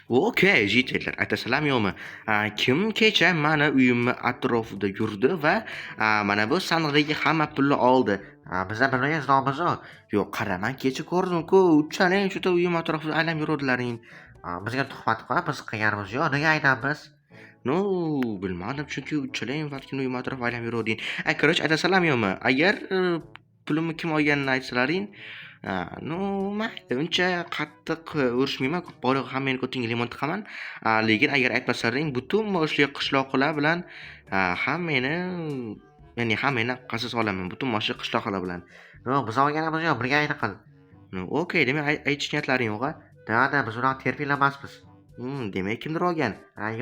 Okey, yigitlar, aytasalam yo'qmi? Kim kecha mani uyimni atrofida yurdi va mana bu sandiqdagi hamma pulni oldi. Biza bilmaymizmi? Yo'q, qara, man kecha ko'rdim-ku, uchalang shu uyim atrofida aylanib yuruvdilaring. Bizga tuhmat qilib, biz qilganimiz yo'q, nega aytamiz? No, bilmadim, chunki uchalang vaqtni uyim atrofida aylanib yuruvding. Короче, aytasalam yo'qmi? Agar pulimni kim olganini aytsalaring, no, mayli, uncha qattiq urushmayman, bori hammani ko'tingga limon tiqaman. Lekin agar aytmasalaring, butun Moshli qishloqilar bilan hammani, ya'ni hammani qasos olaman, butun Moshli qishloqilar bilan. Yo'q, biz olganimiz yo'q, birga ayni qil. No, okey, demak aytish niyatlaring yo'q-a? Da, biz unaqa terpinglar emasmiz. Demak kimdir olgan.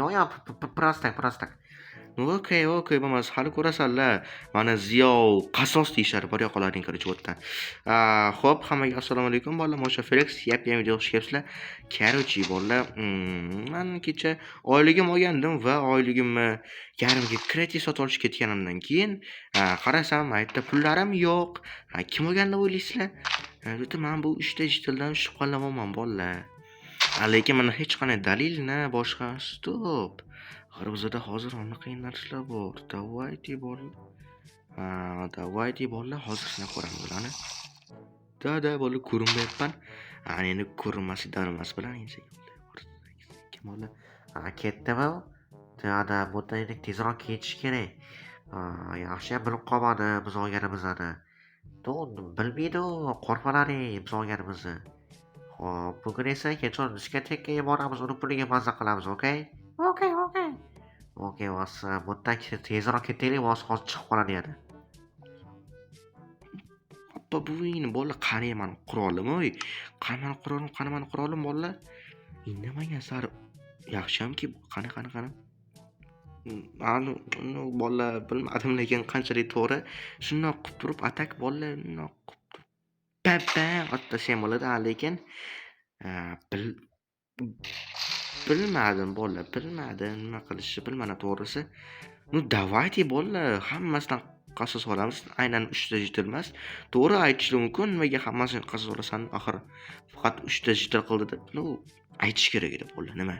Yo'q, prostak. Okey, bo'lmasa hali ko'rasanlar. Mana Ziyo qasos deyishadi bor yoqalaring короче o'tdan. Xo'p, hammaga assalomu alaykum bolalar. Mosha Felix yangi videoga xush kelibsizlar. Короче bolalar, men kecha oyligim olgandim va oyligimni yarmiga kreativ sotib olishga ketganimdan keyin qarasam, aytda pullarim yo'q. Kim olgan deb o'ylaysizlar? Bitta men bu ishda jitildan shubhalanmayman bolalar. Lekin mana hech qanday dalilni boshqa stop. Bizada hozir anaqa narsalar bor. Давайте bolalar, hozir sinab ko'ramiz bularni. Bolalar ko'rinmayapman. Endi ko'rinmas bilan kim bola? Ketdimi? Bu yerda tezroq ketish kerak. Yaxshiyam bilib qolmadi biz olganimizni. Bilmaydi, qo'rqmalaring biz olganimizni. Xo'p, bugun esa kechqurun diskotekaga boramiz, uni puliga maza qilamiz, okey? Okey, bu yerdan tezroq ketaylik, hozir chiqib qoladi yana. Oppa buvingni bolalar, qarang mani qurolim, oy. Qani mani qurolim bolalar. Indamagan sari yaxshiyamki, qani. Bolalar bilmadim, lekin qanchalik to'g'ri. Shundoq qilib turib atak bolalar, shundoq qilib turib ottasam bo'ladi, lekin bilmadim bolalar, nima qilishni bilmadim to'g'risi. Давайте bolalar, hammasidan qasos olamiz. Aynan 3 ta jitil emas. To'g'ri aytish mumkin, nimaga hammasidan qasos olasan? Axir faqat 3 ta jitil qildi deb, aytish kerak edi bolalar, nima?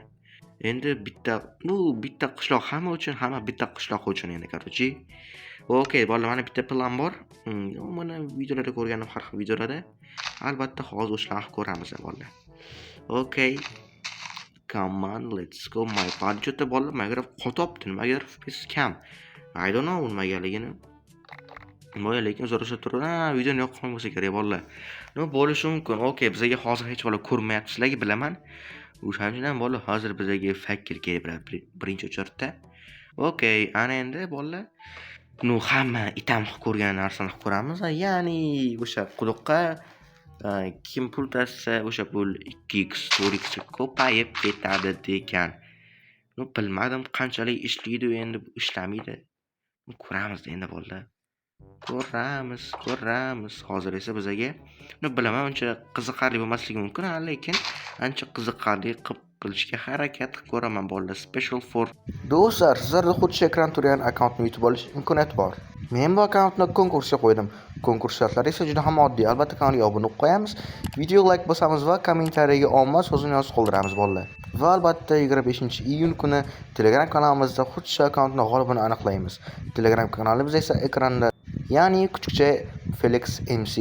Endi bitta qishloq hamma bitta qishloq uchun endi, короче. Okey, bolalar, mana bitta plan bor. Mana videolarda ko'rganim, har xil videolarda. Albatta hozir o'shalarni ko'ramiz bolalar. Okey. Come on, let's go. My budgetda bolalar nimaga qotobdi, nimaga FPS kam. I don't know nimaligini. Lekin so'rasha turib, videoni yoqib bo'lsa kerak bolalar. Bo'lishi mumkin. Okey, bizga hozir hech bola ko'rmayapsizlarga bilaman. O'shaning uchun bolalar hozir bizga fakir kerak birinchi o'chirda. Okey, ana endi bolalar, hamma itam ko'rgan narsani ko'ramiz. Ya'ni o'sha quduqqa kim pul tashsa, o'sha pul 2x, 4x ko'payib ketadi degan. Bilmadim qanchalik ishlaydi endi, bu ishlamaydi. Ko'ramiz endi bolalar. Ko'ramiz. Hozir esa bizga, bilaman, uncha qiziqarli bo'lmasligi mumkin, lekin ancha qiziqarli qilishga harakat qilib ko'raman bolalar. Special for do'stlar, sizlarda xuddi ekran turgan akkauntni yutib olish imkoniyati bor. Men bu akkauntni konkursga qo'ydim. Konkurs shartlari esa juda ham oddiy. Albatta kanalga obuna bo'lib qo'yamiz, videoga like bosamiz va kommentariyaga omma so'zini yozib qoldiramiz bolalar. Va albatta 25-iyun kuni Telegram kanalimizda xuddi shu akkauntning g'olibini aniqlaymiz. Telegram kanalimiz esa ekranda, ya'ni kuchukcha Felix MC.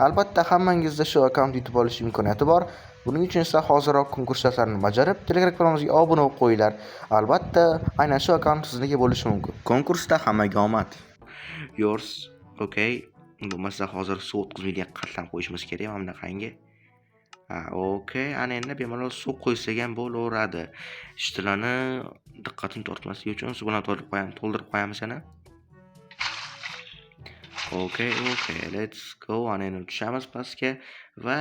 Albatta hammangizda shu akkaunt yutib olish imkoniyati bor. Buning uchun esa hozirroq konkurs shartlarini bajarib, Telegram kanalimizga obuna bo'lib qo'yinglar. Albatta, aynan shu akkaunt sizniki bo'lishi mumkin. Konkursda hammaga omad. Yours, okey. Bo'lmasa hozir suv o'tkazmaydigan qatlam qo'yishimiz kerak mana bunaqangi. Okey, ana endi bemalol suv qo'ysak ham bo'laveradi. Ishchilarni diqqatini tortmasligi uchun suv bilan to'ldirib qo'yamiz ana. Okey, let's go. Ana endi tushamiz pastga. Va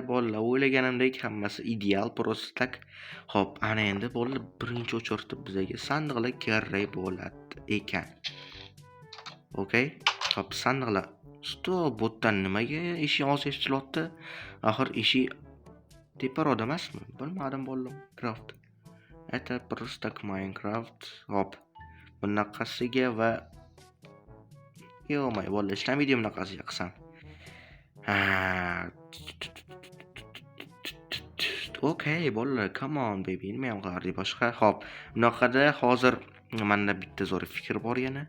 bolalar, o'ylaganimdek hammasi ideal, просто tak. Xo'p, ana endi bolalar, birinchi o'chirtib bizga sandiqlar kerak bo'ladi ekan. Okey. Xo'p, sandiqlar. Stop, botdan nimaga eshik oz eshityapti? Axir eshik teparoqda emasmi? Bilmadim bolalar. Minecraft. Это просто Minecraft. Hop. Bunaqasiga va yo'may bolalar, ishlamaydi bunaqasiga qilsam. okey bolalar, come on baby, nimayam qilardik boshqa. Xo'p, bunaqada hozir menda bitta zo'r fikr bor yana.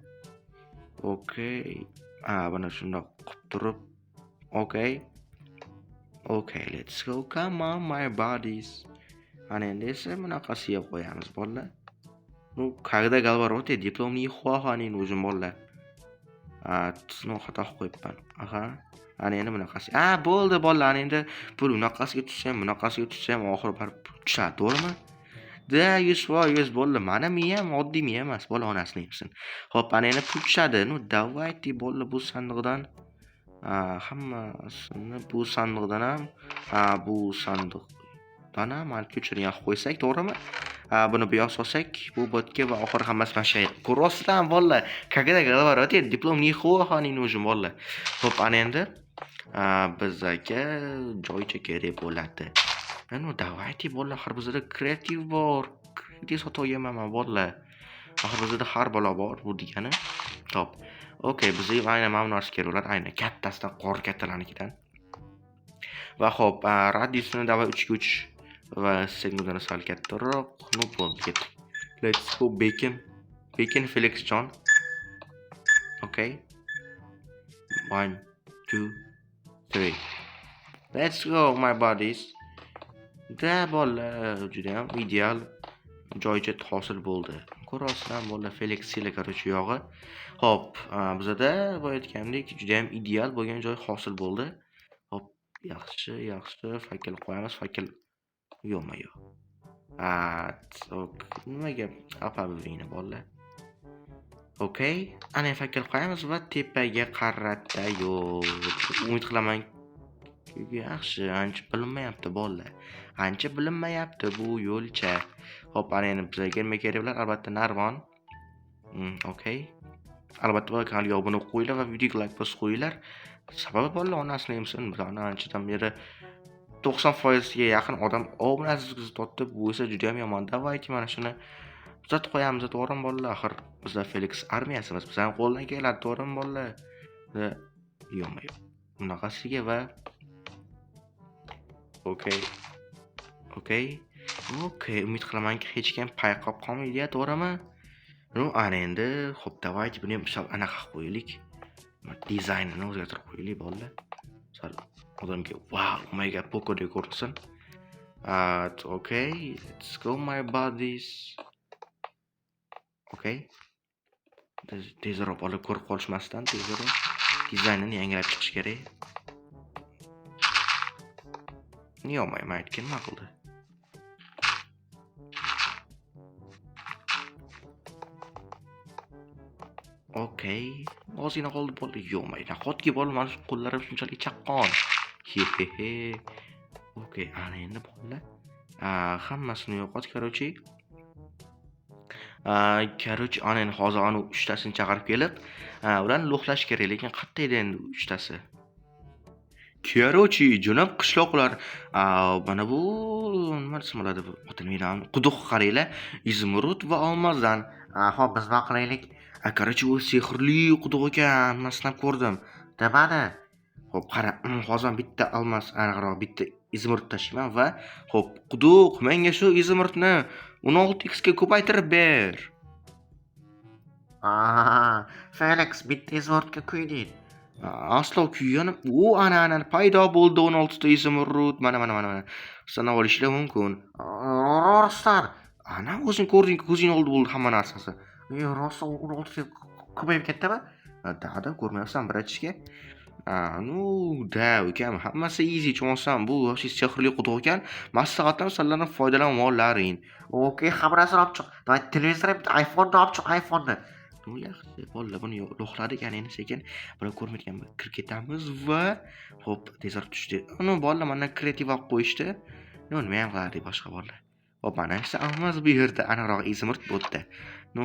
Okey. Buni shundoq qilib turib, okey. Okay, let's go. Come on, my buddies. Ana endi esa bunaqasiga qo'yamiz bolalar. Ну, когда говорят, диплом не хуаха не нужен bolalar. Ну, xato qilib qo'yibman. Aha. Ana endi bunaqasi. Bo'ldi bolalar, ana endi pul bunaqasiga tushsa ham oxiri baribir tushadi, to'g'rimi? Da, 100% bolalar. Mana miyam oddiy miya emas, bola onasini yebsin. Xo'p, ana endi pul tushadi. Ну, давайте bolalar bu sandiqdan hammasini bu sandiqdan ham, bu sandiqdan ham mana ko'chirib yoqib qo'ysak, to'g'rimi? Buni bu yoqqa solsak, bu botga va oxiri hammasi mana shu ko'rasizlarmi bolalar? Когда говорят, diplom не хуаха не нужен bolalar. Xo'p, ana endi bizga joycha kerak bo'ladi. Ну, давайте bolalar, har bizda kreativ bor. Kreativ sotib olganman bolalar. Axir bizda har balo bor bu degani. Top. Okey, bizga aynan mana bu narsa kerak bo'ladi. Aynan kattasidan, qor kattalanikidan. Va xo'p, radiusini davay 3 ga 3 va segmentini sal kattaroq. Ну, bo'ldi, ketdik. Let's go bacon. Bacon Felix John. Okay. 1 2 3. Let's go my buddies. Da bolalar, juda ham ideal joycha hosil bo'ldi. Ko'rasizlar bolalar, Felix Sila короче yog'i. Xo'p, bizda bu aytgandek juda ham ideal bo'lgan joy hosil bo'ldi. Xo'p, yaxshi, fakil qo'yamiz, fakil yo'q. Nimaga apabivini bolalar. Okey, ana fakil qo'yamiz va tepaga qarata umid qilaman yaxshi, ancha bilinmayapti bolalar. Ancha bilinmayapti bu yo'lcha. Xo'p, ana endi bizga nima kerak bo'lar? Albatta narvon. Okey. Albatta bu kanalga obuna qo'yinglar va videoga like bosib qo'yinglar. Sababi bolalar onasini yemsin. Bizlarni anchadan beri 90% ga yaqin odam obunasiz totdi. Bu esa juda ham yomon. Davayki mana shuni tuzatib qo'yamiz, to'g'rimi bolalar? Axir bizlar Felix armiyasimiz. Bizning qo'ldan keladi, to'g'rimi bolalar? Yo'q. Bunaqasiga va Okey, umid qilamanki hech kim payqab qolmaydi, to'g'rimi? Ну, ana endi, xo'p, davayki buni ham sal anaqa qilib qo'yaylik. Dizaynini o'zgartirib qo'yaylik bolalar. Sal odamga wow, oh my god, Poco deb ko'rsin. Okay, let's go my buddies. Okay. Tezroq olib ko'rib qolishmasdan tezroq dizaynini yangilab chiqish kerak. Yo'q, aytgan ma'qulda. Okey. Ozgina qoldi bo'ldi. Yo'q, nahotki bolalar mana shu qo'llarim shunchalik chaqqon. Hehehe. Okey, ana endi bolalar. Hammasini yo'qot, короче. Ana endi hozir ana 3 tasini chaqirib kelib, ularni lo'qlash kerak, lekin qayerda edi endi 3 tasi? Короче, janob qishloqlar, mana bu nima desam bo'ladi bu? Xotinlar quduq qaranglar, izmurud va olmosdan. Xo'p, biz nima qilaylik? Короче, u sehrli quduq ekan, men sinab ko'rdim. Demadi. Xo'p, qara, hozir bitta olmos, aniqroq bitta izmurud tashlayman va xo'p, quduq, menga shu izmurudni 16x ga ko'paytirib ber. Felix, bitta izmurudga kuyding. Aslo kuyganim, ana paydo bo'ldi 16 ta izmurud. Mana. Sanab olishlar mumkin. Rostdan. Ana o'zing ko'rding, ko'zing oldi bo'ldi hamma narsasi. Rostdan 16 ta ko'payib ketdimi? Da ko'rmayapsan bir aytishga. Ukam, hammasi easy cho'nsam, bu yoshi sehrli quduq ekan. Maslahatdan sizlardan foydalanib ollaring. Okey, xabarasini olib chiq. Televizor, iPhone'ni olib chiq, iPhone'ni. Yaxshi, bolalar buni lo'qladik, endi sekin buni ko'rmayotgan kirib ketamiz va xo'p, tezroq tushdi. Bolalar mana kreativ olib qo'yishdi. Nima ham qilardik boshqa bolalar. Xo'p, mana esa hammasi bu yerda aniqroq izmurd bo'ldi.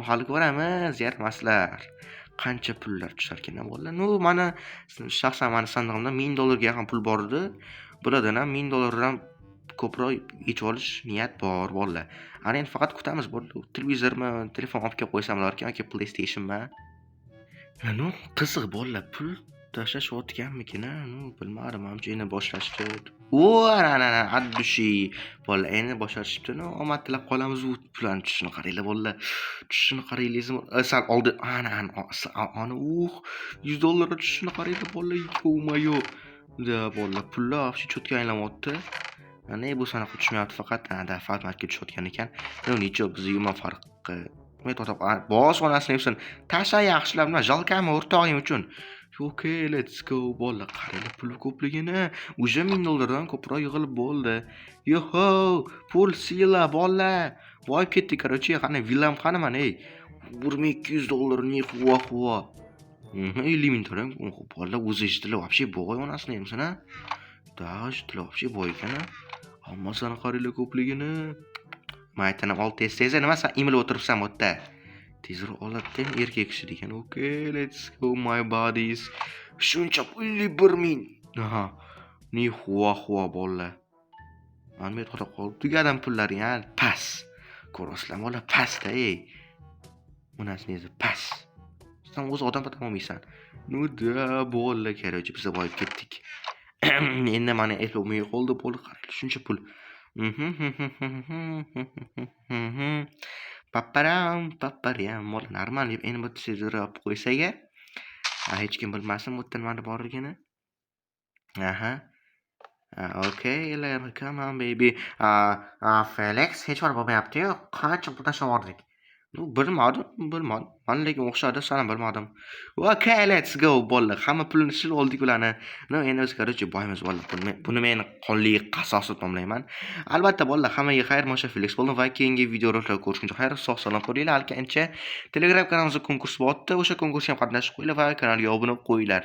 Hali ko'ramiz, yarmaslar. Qancha pullar tushar ekan bolalar. Mana shaxsan meni sandig'imda $1000 ga yaqin pul bor edi. Bulardan ham $1000 dan ko'proq yechib olish niyat bor bolalar. Ana endi faqat kutamiz bolalar. Televizormi, telefon olib kelib qo'ysam bo'lar ekan, PlayStationmi? Qiziq bolalar, pul tashlashayotganmikin? Bilmadim, menimcha endi boshlashdi. Ana от dushy. Bola endi boshlashibdi. Omad tilab qolamiz u bilan tushishini qaranglar bolalar. Tushishini qaranglaysizmi? Sal oldi. Ana $100 tushishini qaranglar bolalar. Yo-mayo. Da bolalar pullar вообще cho'tga aylanayapti. Ne bu sanaqa tushmayapti faqat formatga tushayotgan ekan. Necha bizga yomon farqi. Men to'xtab bosh onasini hepsin. Tasha yaxshilab nima jalkami o'rtog'ing uchun. Okay, let's go bolalar. Qaranglar pul ko'pligini. Уже $1000 ko'proq yig'ilib bo'ldi. Yoho, pul sila bolalar. Voy ketdi, короче, qani villam qani mana ey. $1200 ne huva. 50 ming bolalar o'zi eshitdilar. Вообще boy onasini hepsin a. Da eshitdilar вообще boy ekan a. Hammasini qaranglar ko'pligini. Men aytdim, ol tez nima sen imilib o'tiribsan bu yerda. Tezroq oladi erkak kishi degan. Okay, let's go my buddies. Shuncha 51 ming. Aha. Ne huva bolalar. Mana to'xtab qoldi. Tugadan pullaring ha, pas. Ko'rasizlar, bola pasda ey. Bunasini pas. Sen o'zi odam topolmaysan. Da bolalar kerak, biz boyib ketdik. Endi mana eplomay qoldi pul qarang, shuncha pul. Paparam. Mo'l normal deb endi bu tezroq qo'ysak hech kim bilmasin bu yerda nimani borligini. Aha. Okay, come on baby. Felix hech bir bo'lmayapti-yu. Qancha pul tashlab yubordik? Bilmadim. Men lekin o'xshadi, sana bilmadim. Okay, let's go bolalar. Hamma pulni silib oldik ularni. Endi biz короче boymiz bolalar. Buni men qonli qasos deb nomlayman. Albatta bolalar, hammaga xayr, Mosha Felix bo'ldim va keyingi videorolikda ko'rishguncha xayr, sog' salomat bo'linglar. Alkancha Telegram kanalimizda konkurs bo'lyapti. O'sha konkursga ham qatnashib qo'yinglar va kanalga obuna bo'lib qo'yinglar.